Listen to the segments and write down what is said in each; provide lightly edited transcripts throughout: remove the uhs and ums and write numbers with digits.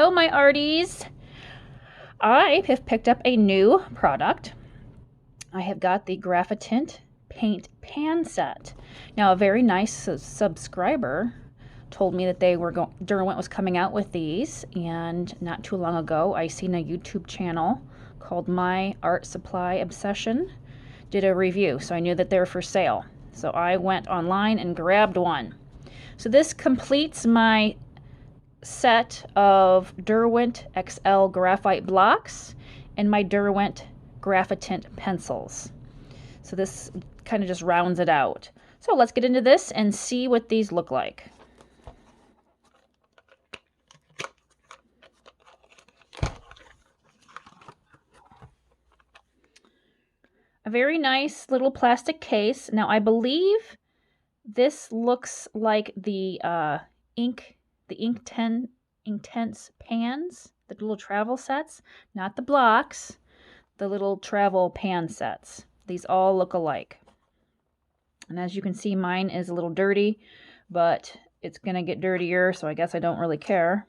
Hello, my arties. I have picked up a new product. I have got the Graphitint paint pan set. Now, a very nice subscriber told me that Derwent was coming out with these, and not too long ago I seen a YouTube channel called My Art Supply Obsession did a review, so I knew that they were for sale. So I went online and grabbed one. So this completes my set of Derwent XL Graphite Blocks and my Derwent Graphitint pencils. So this kind of just rounds it out. So let's get into this and see what these look like. A very nice little plastic case. Now I believe this looks like the Inktense pans, the little travel sets, not the blocks, the little travel pan sets. These all look alike. And as you can see, mine is a little dirty, but it's gonna get dirtier, so I guess I don't really care.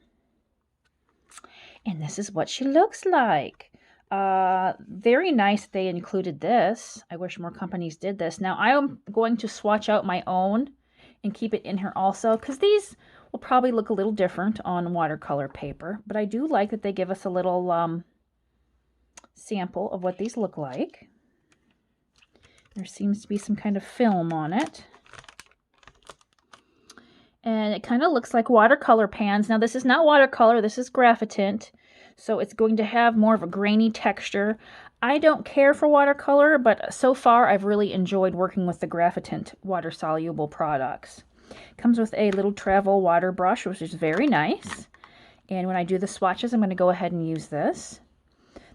And this is what she looks like. Very nice they included this. I wish more companies did this. Now I am going to swatch out my own and keep it in here also, because these will probably look a little different on watercolor paper, but I do like that they give us a little sample of what these look like. There seems to be some kind of film on it. And it kind of looks like watercolor pans. Now this is not watercolor, this is Graphitint, so it's going to have more of a grainy texture. I don't care for watercolor, but so far I've really enjoyed working with the Graphitint water-soluble products. Comes with a little travel water brush, which is very nice. And when I do the swatches, I'm going to go ahead and use this.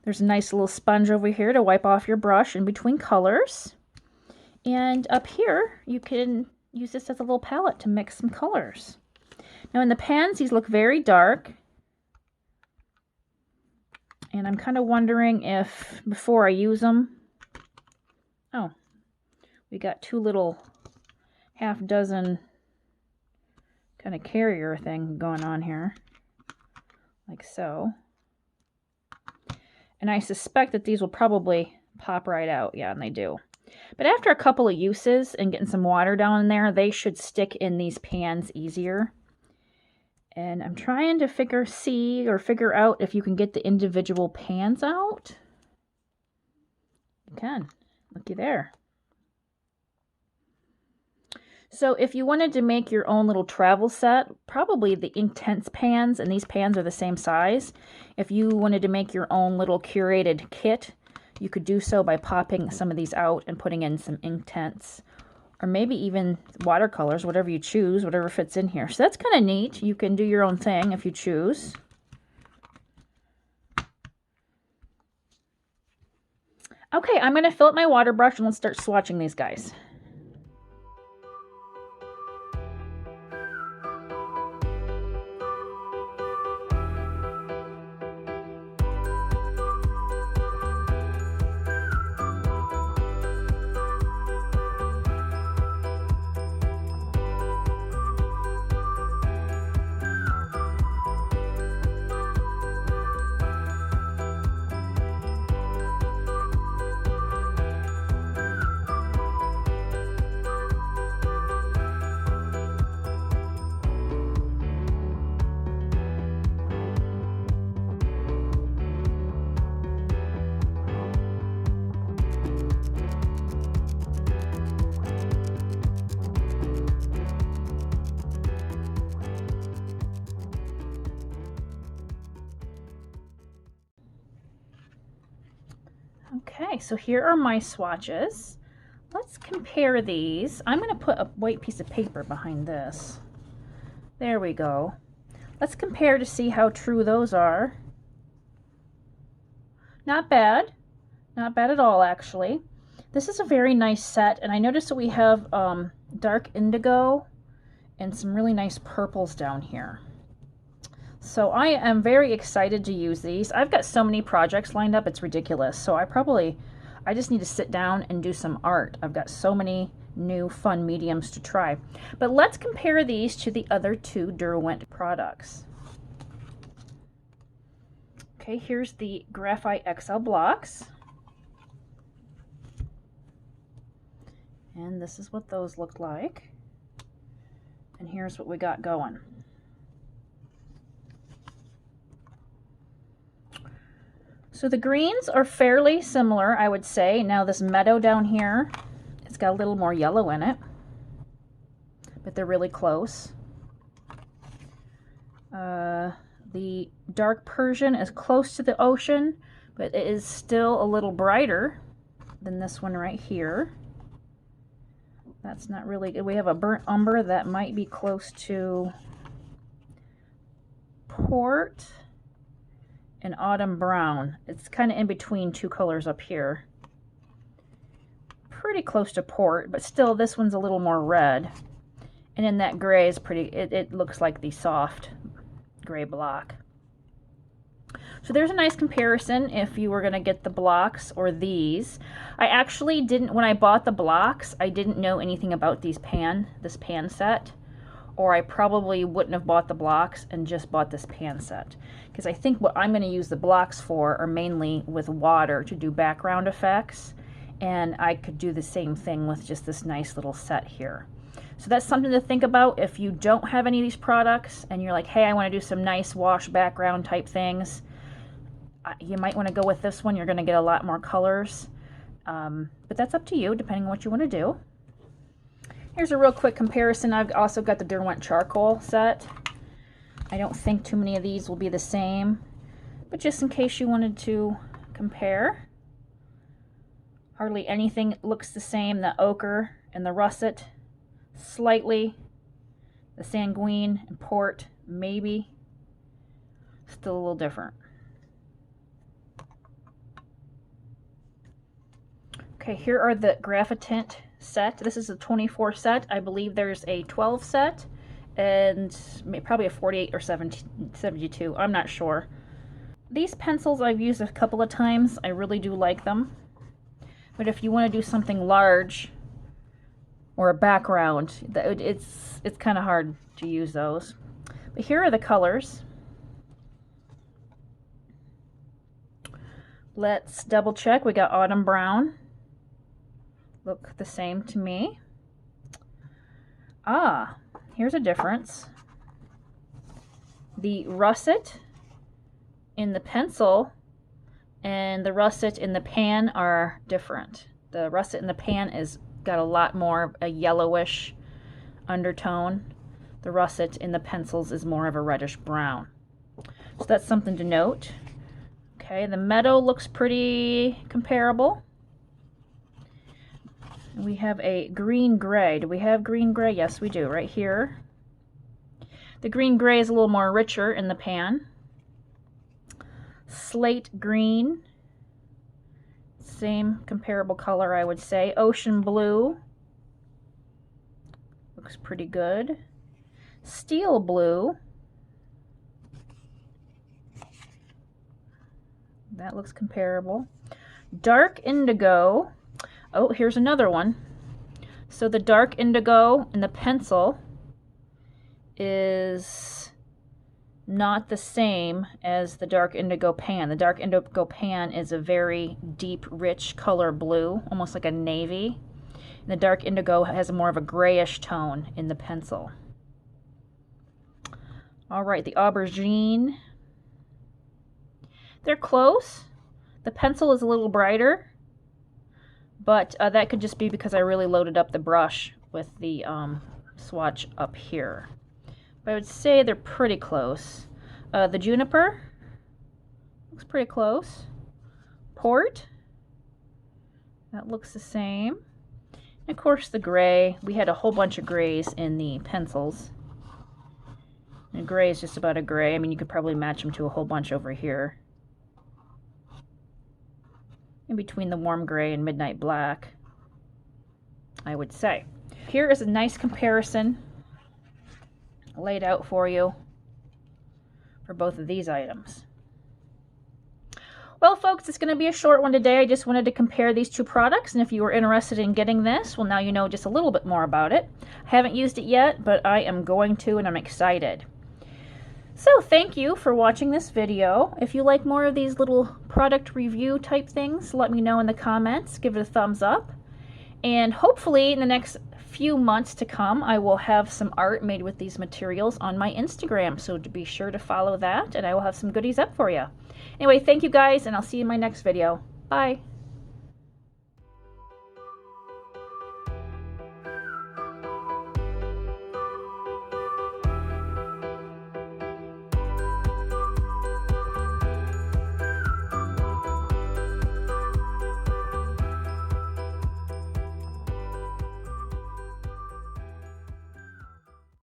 There's a nice little sponge over here to wipe off your brush in between colors. And up here, you can use this as a little palette to mix some colors. Now in the pans, these look very dark. And I'm kind of wondering if, before I use them... Oh, we got two little half-dozen kind of carrier thing going on here, like so. And I suspect that these will probably pop right out. Yeah, and they do. But after a couple of uses and getting some water down in there, they should stick in these pans easier. And I'm trying to figure out if you can get the individual pans out. You can. Looky there. So if you wanted to make your own little travel set, probably the Inktense pans, and these pans are the same size. If you wanted to make your own little curated kit, you could do so by popping some of these out and putting in some Inktense, or maybe even watercolors, whatever you choose, whatever fits in here. So that's kind of neat. You can do your own thing if you choose. Okay, I'm going to fill up my water brush and let's start swatching these guys. Okay, so here are my swatches. Let's compare these. I'm going to put a white piece of paper behind this. There we go. Let's compare to see how true those are. Not bad. Not bad at all, actually. This is a very nice set, and I noticed that we have dark indigo and some really nice purples down here. So I am very excited to use these. I've got so many projects lined up, it's ridiculous. So I just need to sit down and do some art. I've got so many new fun mediums to try. But let's compare these to the other two Derwent products. Okay, here's the Graphite XL Blocks. And this is what those look like. And here's what we got going. So the greens are fairly similar, I would say. Now this Meadow down here, it's got a little more yellow in it, but they're really close. The dark Persian is close to the ocean, but it is still a little brighter than this one right here. That's not really good. We have a burnt umber that might be close to port and autumn brown. It's kind of in between two colors up here. Pretty close to port, but still this one's a little more red. And then that gray is pretty, it looks like the soft gray block. So there's a nice comparison if you were going to get the blocks or these. I actually didn't, when I bought the blocks, I didn't know anything about this pan set, or I probably wouldn't have bought the blocks and just bought this pan set. Because I think what I'm going to use the blocks for are mainly with water to do background effects, and I could do the same thing with just this nice little set here. So that's something to think about if you don't have any of these products and you're like, hey, I want to do some nice wash background type things. You might want to go with this one. You're going to get a lot more colors. But that's up to you, depending on what you want to do. Here's a real quick comparison. I've also got the Derwent charcoal set. I don't think too many of these will be the same, but just in case you wanted to compare. Hardly anything looks the same. The ochre and the russet, slightly. The sanguine and port, maybe. Still a little different. Okay, here are the Graphitint set. This is a 24 set. I believe there's a 12 set and probably a 48 or 72. I'm not sure. These pencils I've used a couple of times. I really do like them. But if you want to do something large or a background, it's kind of hard to use those. But here are the colors. Let's double check. We got autumn brown. Look the same to me. Ah, here's a difference. The russet in the pencil and the russet in the pan are different. The russet in the pan is got a lot more of a yellowish undertone. The russet in the pencils is more of a reddish brown. So that's something to note. Okay, the Meadow looks pretty comparable. We have a green gray. Do we have green gray? Yes, we do, right here. The green gray is a little more richer in the pan. Slate green. Same comparable color, I would say. Ocean blue. Looks pretty good. Steel blue. That looks comparable. Dark indigo. Oh, here's another one. So the dark indigo in the pencil is not the same as the dark indigo pan. The dark indigo pan is a very deep, rich color blue, almost like a navy. And the dark indigo has more of a grayish tone in the pencil. All right, the aubergine. They're close. The pencil is a little brighter. But that could just be because I really loaded up the brush with the swatch up here. But I would say they're pretty close. The juniper looks pretty close. Port, that looks the same. And of course the gray. We had a whole bunch of grays in the pencils. And gray is just about a gray. I mean, you could probably match them to a whole bunch over here. In between the warm gray and midnight black, I would say. Here is a nice comparison laid out for you for both of these items. Well, folks, it's going to be a short one today. I just wanted to compare these two products, and if you were interested in getting this, well, now you know just a little bit more about it. I haven't used it yet, but I am going to, and I'm excited. So thank you for watching this video. If you like more of these little product review type things, let me know in the comments. Give it a thumbs up. And hopefully in the next few months to come, I will have some art made with these materials on my Instagram. So to be sure to follow that, and I will have some goodies up for you. Anyway, thank you guys, and I'll see you in my next video. Bye.